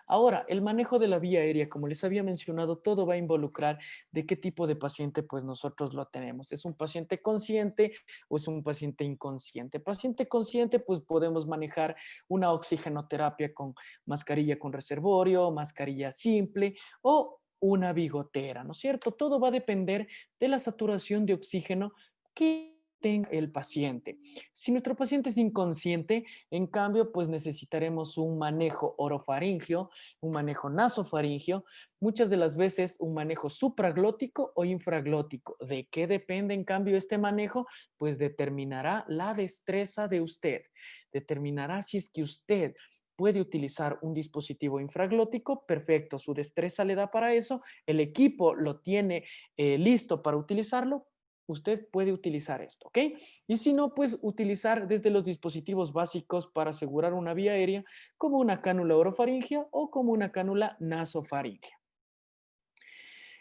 Ahora, el manejo de la vía aérea, como les había mencionado, todo va a involucrar de qué tipo de paciente pues nosotros lo tenemos. ¿Es un paciente consciente o es un paciente inconsciente? Paciente consciente pues podemos manejar una oxigenoterapia con mascarilla con reservorio, mascarilla simple o una bigotera, ¿no es cierto? Todo va a depender de la saturación de oxígeno que tenga el paciente. Si nuestro paciente es inconsciente, en cambio, pues necesitaremos un manejo orofaringio, un manejo nasofaringio, muchas de las veces un manejo supraglótico o infraglótico. ¿De qué depende, en cambio, este manejo? Pues determinará la destreza de usted. Determinará si es que usted puede utilizar un dispositivo infraglótico, perfecto, su destreza le da para eso, el equipo lo tiene listo para utilizarlo, usted puede utilizar esto, ¿ok? Y si no, pues utilizar desde los dispositivos básicos para asegurar una vía aérea, como una cánula orofaringea o como una cánula nasofaringea.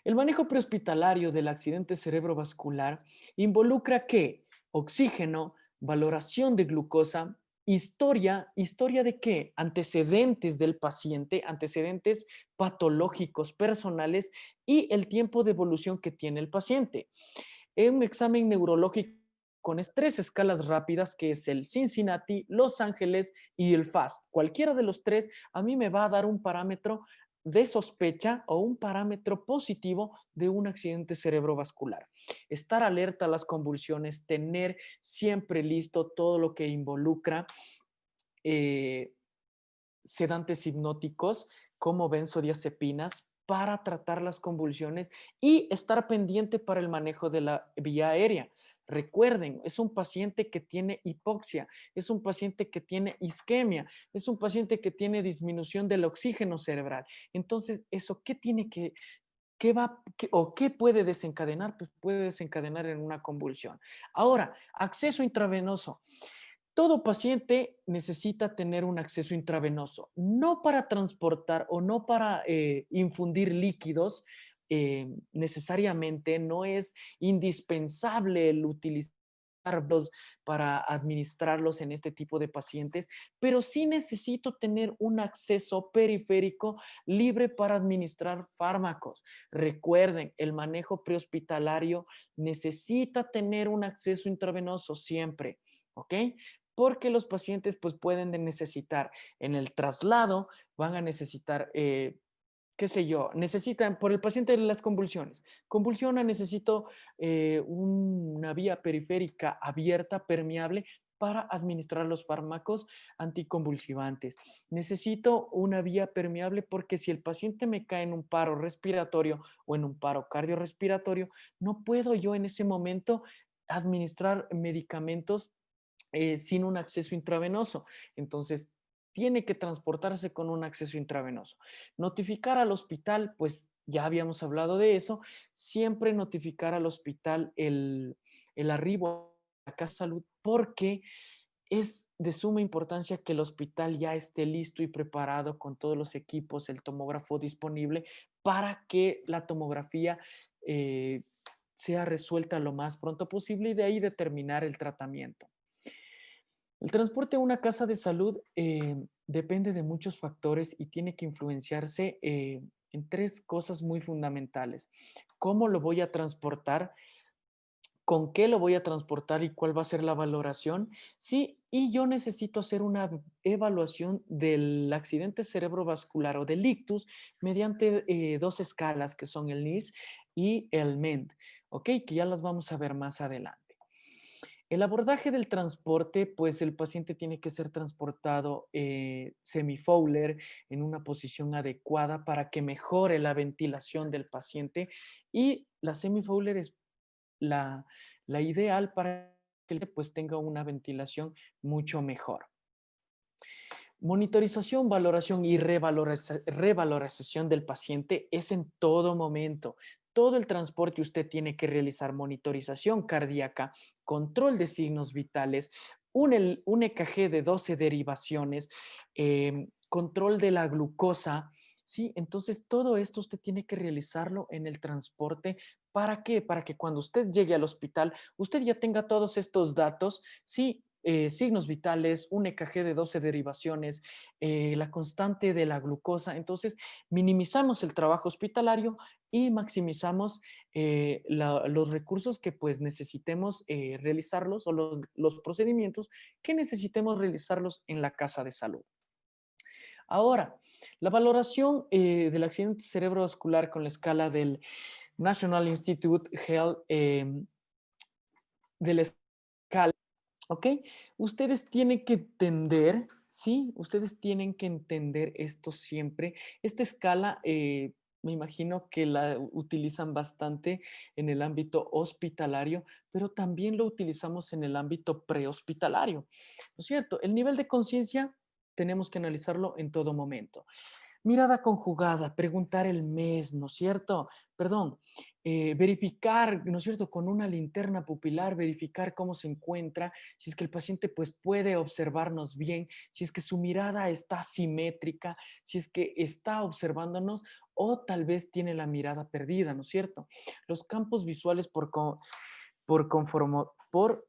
El manejo prehospitalario del accidente cerebrovascular involucra ¿qué? Oxígeno, valoración de glucosa, historia de qué? Antecedentes del paciente, antecedentes patológicos personales y el tiempo de evolución que tiene el paciente. En un examen neurológico con tres escalas rápidas, que es el Cincinnati, Los Ángeles y el FAST. Cualquiera de los tres a mí me va a dar un parámetro de sospecha o un parámetro positivo de un accidente cerebrovascular. Estar alerta a las convulsiones, tener siempre listo todo lo que involucra eh, sedantes hipnóticos como benzodiazepinas para tratar las convulsiones y estar pendiente para el manejo de la vía aérea. Recuerden, es un paciente que tiene hipoxia, es un paciente que tiene isquemia, es un paciente que tiene disminución del oxígeno cerebral. Entonces, ¿eso qué tiene qué va o qué puede desencadenar? Pues puede desencadenar en una convulsión. Ahora, acceso intravenoso. Todo paciente necesita tener un acceso intravenoso, no para transportar o no para infundir líquidos necesariamente, no es indispensable el utilizarlos para administrarlos en este tipo de pacientes, pero sí necesito tener un acceso periférico libre para administrar fármacos. Recuerden, el manejo prehospitalario necesita tener un acceso intravenoso siempre, ¿ok? Porque los pacientes pues pueden necesitar en el traslado, van a necesitar, qué sé yo, necesitan, por el paciente de las convulsiones, convulsiona, necesito una vía periférica abierta, permeable, para administrar los fármacos anticonvulsivantes. Necesito una vía permeable porque si el paciente me cae en un paro respiratorio o en un paro cardiorrespiratorio, no puedo yo en ese momento administrar medicamentos sin un acceso intravenoso. Entonces, tiene que transportarse con un acceso intravenoso. Notificar al hospital, pues ya habíamos hablado de eso, siempre notificar al hospital el arribo a la casa de salud porque es de suma importancia que el hospital ya esté listo y preparado con todos los equipos, el tomógrafo disponible para que la tomografía eh, sea resuelta lo más pronto posible y de ahí determinar el tratamiento. El transporte a una casa de salud depende de muchos factores y tiene que influenciarse en tres cosas muy fundamentales. ¿Cómo lo voy a transportar? ¿Con qué lo voy a transportar y cuál va a ser la valoración? Sí, y yo necesito hacer una evaluación del accidente cerebrovascular o del ictus mediante dos escalas que son el NIS y el MEND, ¿ok? Que ya las vamos a ver más adelante. El abordaje del transporte, pues el paciente tiene que ser transportado semifowler en una posición adecuada para que mejore la ventilación del paciente y la semifowler es la, la ideal para que pues tenga una ventilación mucho mejor. Monitorización, valoración y revalorización del paciente es en todo momento. Todo el transporte usted tiene que realizar monitorización cardíaca, control de signos vitales, un EKG de 12 derivaciones, control de la glucosa, ¿sí? Entonces, todo esto usted tiene que realizarlo en el transporte. ¿Para qué? Para que cuando usted llegue al hospital, usted ya tenga todos estos datos, ¿sí? Signos vitales, un EKG de 12 derivaciones, la constante de la glucosa. Entonces, minimizamos el trabajo hospitalario y maximizamos los recursos que pues necesitemos realizarlos o los procedimientos que necesitemos realizarlos en la casa de salud. Ahora, la valoración del accidente cerebrovascular con la escala del National Institute Health del ¿Ok? Ustedes tienen que entender, ¿sí? Ustedes tienen que entender esto siempre. Esta escala, me imagino que la utilizan bastante en el ámbito hospitalario, pero también lo utilizamos en el ámbito prehospitalario, ¿no es cierto? El nivel de conciencia tenemos que analizarlo en todo momento. Mirada conjugada, preguntar el mes, ¿no es cierto? Perdón, verificar, ¿no es cierto? Con una linterna pupilar, verificar cómo se encuentra, si es que el paciente pues puede observarnos bien, si es que su mirada está simétrica, si es que está observándonos o tal vez tiene la mirada perdida, ¿no es cierto? Los campos visuales por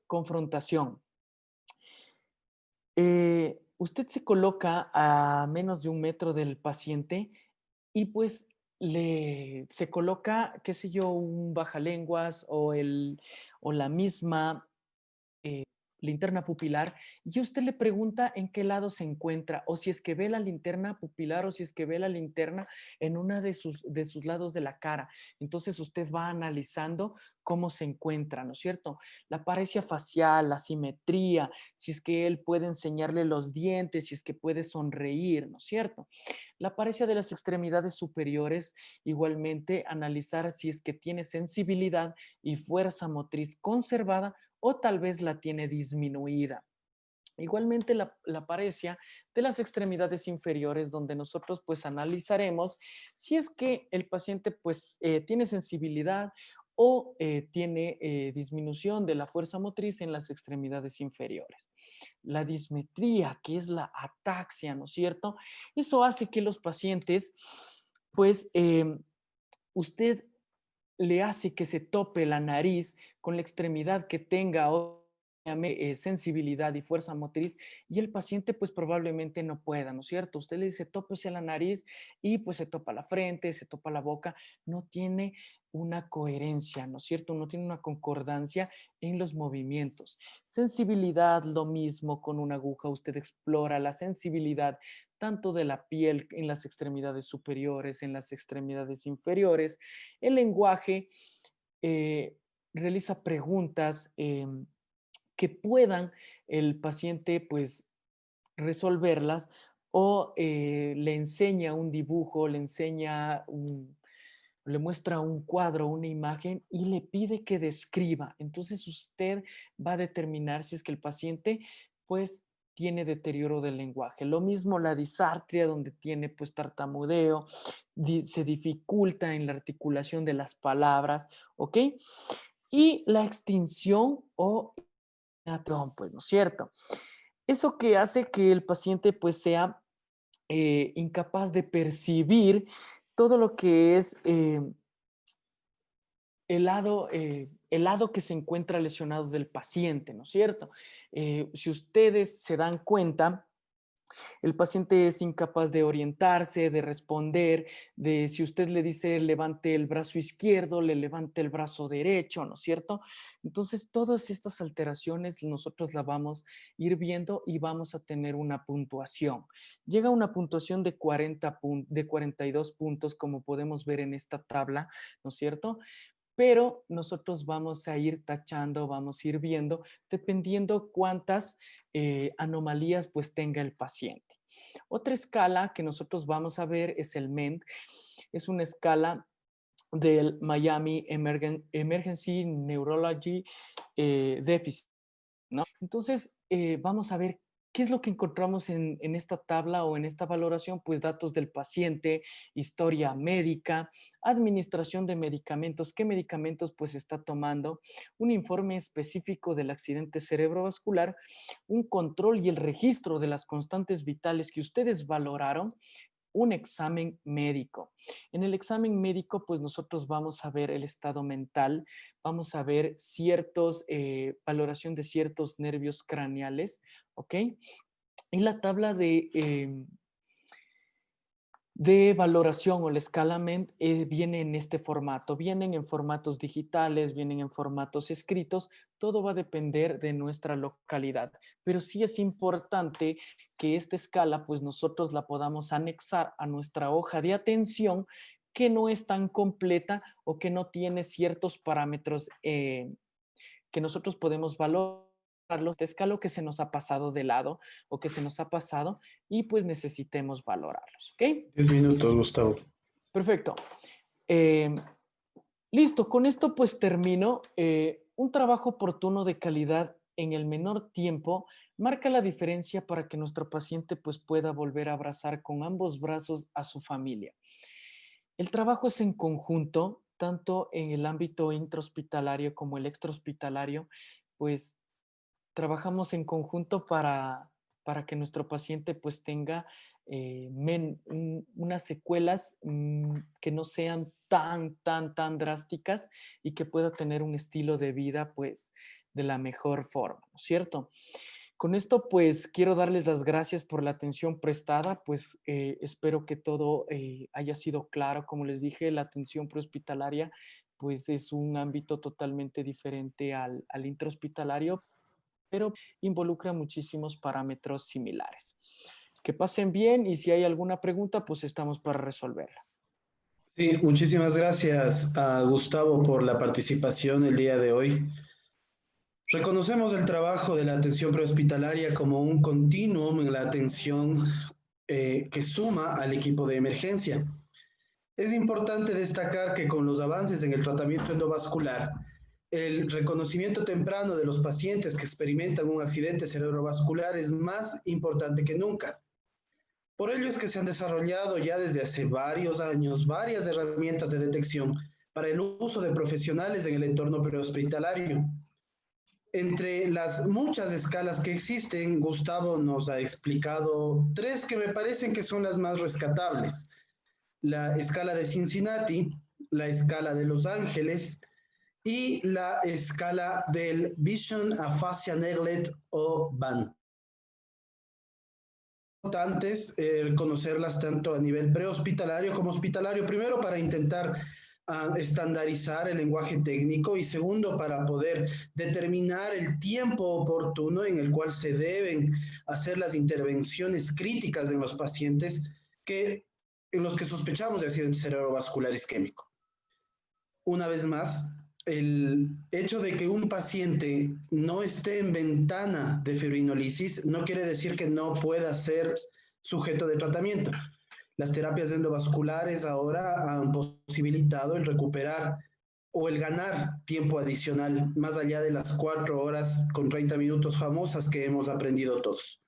confrontación. Usted se coloca a menos de 1 metro del paciente y pues se coloca, qué sé yo, un bajalenguas o la misma linterna pupilar y usted le pregunta en qué lado se encuentra o si es que ve la linterna pupilar o si es que ve la linterna en una de sus lados de la cara. Entonces usted va analizando cómo se encuentra, ¿no es cierto? La paresia facial, la simetría, si es que él puede enseñarle los dientes, si es que puede sonreír, ¿no es cierto? La paresia de las extremidades superiores, igualmente analizar si es que tiene sensibilidad y fuerza motriz conservada o tal vez la tiene disminuida. Igualmente la paresia de las extremidades inferiores, donde nosotros pues analizaremos si es que el paciente pues tiene sensibilidad o tiene disminución de la fuerza motriz en las extremidades inferiores. La dismetría, que es la ataxia, ¿no es cierto? Eso hace que los pacientes pues usted le hace que se tope la nariz con la extremidad que tenga o sensibilidad y fuerza motriz y el paciente pues probablemente no pueda, ¿no es cierto? Usted le dice tópese la nariz y pues se topa la frente, se topa la boca, no tiene una coherencia, ¿no es cierto? No tiene una concordancia en los movimientos. Sensibilidad, lo mismo con una aguja, usted explora la sensibilidad tanto de la piel en las extremidades superiores, en las extremidades inferiores. El lenguaje eh, realiza preguntas que puedan el paciente pues resolverlas o le enseña un dibujo, le muestra un cuadro, una imagen y le pide que describa. Entonces usted va a determinar si es que el paciente pues tiene deterioro del lenguaje. Lo mismo la disartria, donde tiene pues tartamudeo, se dificulta en la articulación de las palabras, ¿ok? Y la extinción o inatrón, pues, ¿no es cierto? Eso que hace que el paciente pues sea incapaz de percibir todo lo que es el lado que se encuentra lesionado del paciente, ¿no es cierto? Si ustedes se dan cuenta, el paciente es incapaz de orientarse, de responder, de si usted le dice levante el brazo izquierdo, le levante el brazo derecho, ¿no es cierto? Entonces, todas estas alteraciones nosotros la vamos a ir viendo y vamos a tener una puntuación. Llega una puntuación de 42 puntos, como podemos ver en esta tabla, ¿no es cierto? Pero nosotros vamos a ir tachando, vamos a ir viendo, dependiendo cuántas anomalías pues tenga el paciente. Otra escala que nosotros vamos a ver es el MEND. Es una escala del Miami Emergency Neurology Deficit, ¿no? Entonces, vamos a ver qué es lo que encontramos en esta tabla o en esta valoración, pues datos del paciente, historia médica, administración de medicamentos, qué medicamentos pues está tomando, un informe específico del accidente cerebrovascular, un control y el registro de las constantes vitales que ustedes valoraron, un examen médico. En el examen médico, pues nosotros vamos a ver el estado mental, vamos a ver valoración de ciertos nervios craneales, ¿ok? Y la tabla de valoración o el escalament viene en este formato. Vienen en formatos digitales, vienen en formatos escritos. Todo va a depender de nuestra localidad. Pero sí es importante que esta escala, pues nosotros la podamos anexar a nuestra hoja de atención que no es tan completa o que no tiene ciertos parámetros que nosotros podemos valorar lo que se nos ha pasado de lado o que se nos ha pasado y pues necesitemos valorarlos, ¿ok? 10 minutos, Gustavo. Perfecto. Eh, Listo, con esto pues termino. Un trabajo oportuno de calidad en el menor tiempo marca la diferencia para que nuestro paciente pues pueda volver a abrazar con ambos brazos a su familia. El trabajo es en conjunto, tanto en el ámbito intrahospitalario como el extrahospitalario, pues trabajamos en conjunto para que nuestro paciente pues tenga unas secuelas que no sean tan drásticas y que pueda tener un estilo de vida pues de la mejor forma, ¿no es cierto? Con esto, pues, quiero darles las gracias por la atención prestada, pues, espero que todo haya sido claro. Como les dije, la atención prehospitalaria, pues, es un ámbito totalmente diferente al intrahospitalario, pero involucra muchísimos parámetros similares. Que pasen bien y si hay alguna pregunta, pues estamos para resolverla. Sí, muchísimas gracias a Gustavo por la participación el día de hoy. Reconocemos el trabajo de la atención prehospitalaria como un continuum en la atención que suma al equipo de emergencia. Es importante destacar que con los avances en el tratamiento endovascular, el reconocimiento temprano de los pacientes que experimentan un accidente cerebrovascular es más importante que nunca. Por ello es que se han desarrollado ya desde hace varios años varias herramientas de detección para el uso de profesionales en el entorno prehospitalario. Entre las muchas escalas que existen, Gustavo nos ha explicado tres que me parecen que son las más rescatables. La escala de Cincinnati, la escala de Los Ángeles y la escala del Vision Aphasia Neglect o VAN. Importantes conocerlas tanto a nivel prehospitalario como hospitalario, primero para intentar estandarizar el lenguaje técnico y segundo para poder determinar el tiempo oportuno en el cual se deben hacer las intervenciones críticas en los pacientes en los que sospechamos de accidente cerebrovascular isquémico. Una vez más, el hecho de que un paciente no esté en ventana de fibrinolisis no quiere decir que no pueda ser sujeto de tratamiento. Las terapias endovasculares ahora han posibilitado el recuperar o el ganar tiempo adicional, más allá de las 4 horas con 30 minutos famosas que hemos aprendido todos.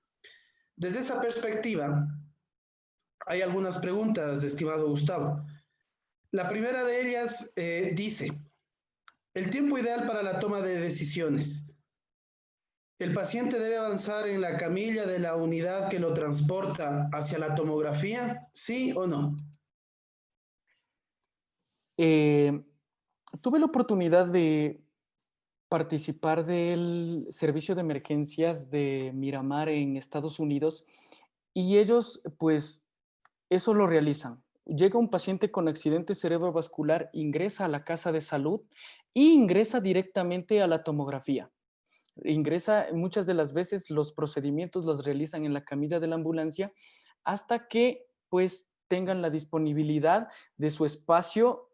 Desde esa perspectiva, hay algunas preguntas, estimado Gustavo. La primera de ellas dice, el tiempo ideal para la toma de decisiones. ¿El paciente debe avanzar en la camilla de la unidad que lo transporta hacia la tomografía? ¿Sí o no? Tuve la oportunidad de participar del servicio de emergencias de Miramar en Estados Unidos y ellos, pues, eso lo realizan. Llega un paciente con accidente cerebrovascular, ingresa a la casa de salud y ingresa directamente a la tomografía. Ingresa, muchas de las veces los procedimientos los realizan en la camilla de la ambulancia hasta que pues tengan la disponibilidad de su espacio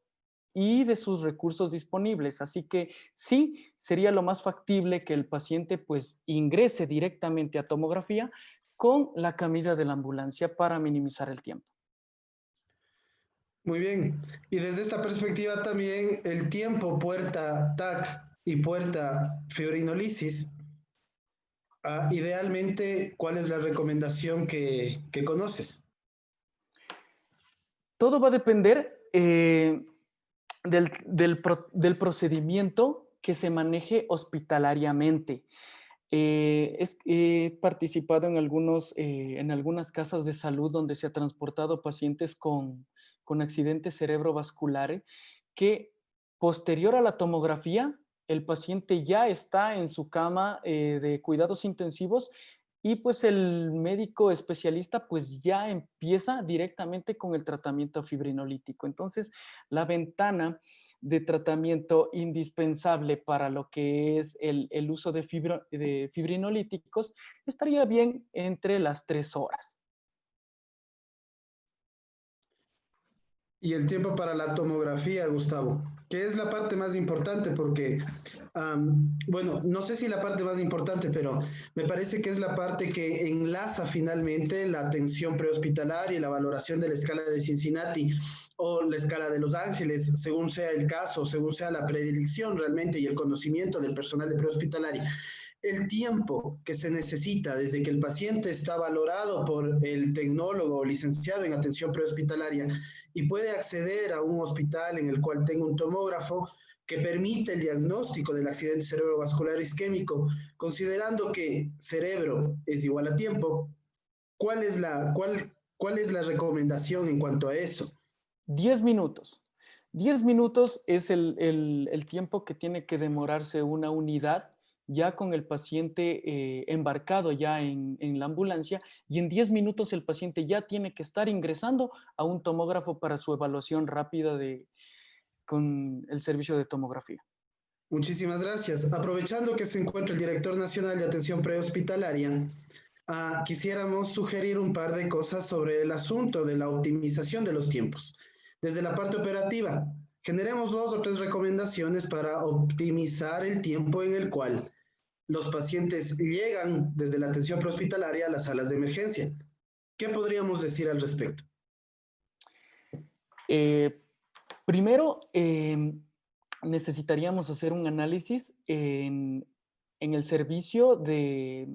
y de sus recursos disponibles. Así que sí, sería lo más factible que el paciente pues ingrese directamente a tomografía con la camilla de la ambulancia para minimizar el tiempo. Muy bien. Y desde esta perspectiva también el tiempo puerta TAC y puerta fibrinolisis, idealmente, ¿cuál es la recomendación que conoces? Todo va a depender del procedimiento que se maneje hospitalariamente. He participado en algunas casas de salud donde se ha transportado pacientes con accidentes cerebrovasculares que posterior a la tomografía, el paciente ya está en su cama de cuidados intensivos y pues el médico especialista pues ya empieza directamente con el tratamiento fibrinolítico. Entonces, la ventana de tratamiento indispensable para lo que es el uso de fibrinolíticos estaría bien entre las 3 horas. Y el tiempo para la tomografía, Gustavo. que es la parte más importante porque, bueno, no sé si la parte más importante, pero me parece que es la parte que enlaza finalmente la atención prehospitalaria y la valoración de la escala de Cincinnati o la escala de Los Ángeles, según sea el caso, según sea la predilección realmente y el conocimiento del personal de prehospitalaria. El tiempo que se necesita desde que el paciente está valorado por el tecnólogo o licenciado en atención prehospitalaria y puede acceder a un hospital en el cual tenga un tomógrafo que permite el diagnóstico del accidente cerebrovascular isquémico, considerando que cerebro es igual a tiempo. ¿Cuál es la recomendación en cuanto a eso? 10 minutos. 10 minutos es el tiempo que tiene que demorarse una unidad ya con el paciente embarcado ya en la ambulancia, y en 10 minutos el paciente ya tiene que estar ingresando a un tomógrafo para su evaluación rápida con el servicio de tomografía. Muchísimas gracias. Aprovechando que se encuentra el director nacional de atención prehospitalaria, quisiéramos sugerir un par de cosas sobre el asunto de la optimización de los tiempos. Desde la parte operativa, generemos 2 o 3 recomendaciones para optimizar el tiempo en el cual los pacientes llegan desde la atención prehospitalaria a las salas de emergencia. ¿Qué podríamos decir al respecto? Primero, necesitaríamos hacer un análisis en el servicio de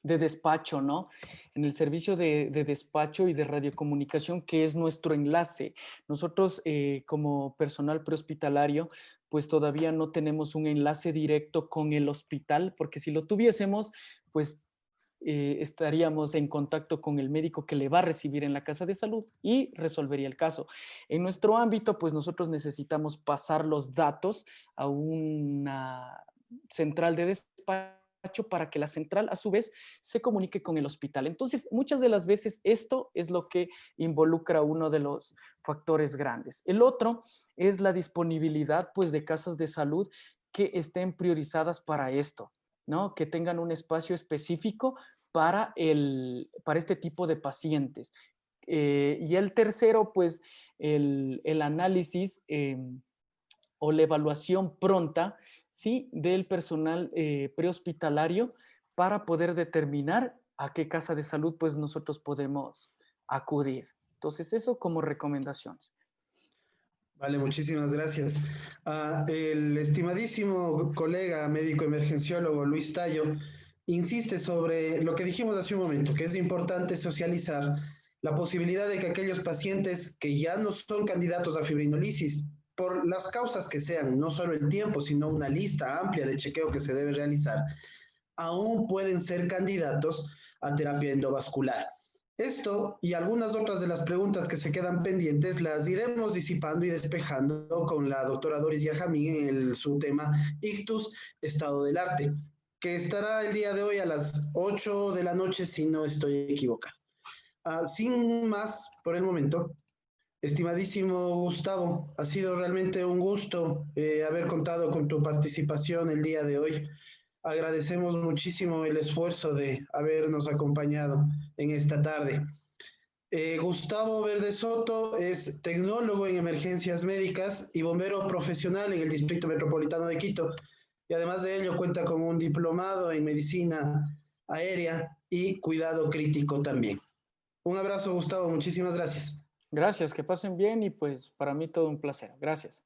despacho, ¿no? En el servicio de despacho y de radiocomunicación, que es nuestro enlace. Nosotros, como personal prehospitalario, pues todavía no tenemos un enlace directo con el hospital, porque si lo tuviésemos, pues estaríamos en contacto con el médico que le va a recibir en la casa de salud y resolvería el caso. En nuestro ámbito, pues nosotros necesitamos pasar los datos a una central de despacho para que la central a su vez se comunique con el hospital. Entonces, muchas de las veces esto es lo que involucra uno de los factores grandes. El otro es la disponibilidad pues de casas de salud que estén priorizadas para esto, ¿no? Que tengan un espacio específico para este tipo de pacientes. Y el tercero, pues, el análisis o la evaluación pronta, ¿sí?, del personal prehospitalario para poder determinar a qué casa de salud, pues, nosotros podemos acudir. Entonces, eso como recomendaciones. Vale, muchísimas gracias. El estimadísimo colega médico emergenciólogo Luis Tallo insiste sobre lo que dijimos hace un momento, que es importante socializar la posibilidad de que aquellos pacientes que ya no son candidatos a fibrinolisis, por las causas que sean, no solo el tiempo, sino una lista amplia de chequeo que se debe realizar, aún pueden ser candidatos a terapia endovascular. Esto y algunas otras de las preguntas que se quedan pendientes las iremos disipando y despejando con la doctora Doris Yajamín en su tema Ictus, estado del arte, que estará el día de hoy a las 8 de la noche si no estoy equivocado. Sin más por el momento, estimadísimo Gustavo, ha sido realmente un gusto haber contado con tu participación el día de hoy. Agradecemos muchísimo el esfuerzo de habernos acompañado en esta tarde. Gustavo Verde Soto es tecnólogo en emergencias médicas y bombero profesional en el Distrito Metropolitano de Quito. Y además de ello cuenta con un diplomado en medicina aérea y cuidado crítico también. Un abrazo, Gustavo. Muchísimas gracias. Gracias, que pasen bien y pues para mí todo un placer. Gracias.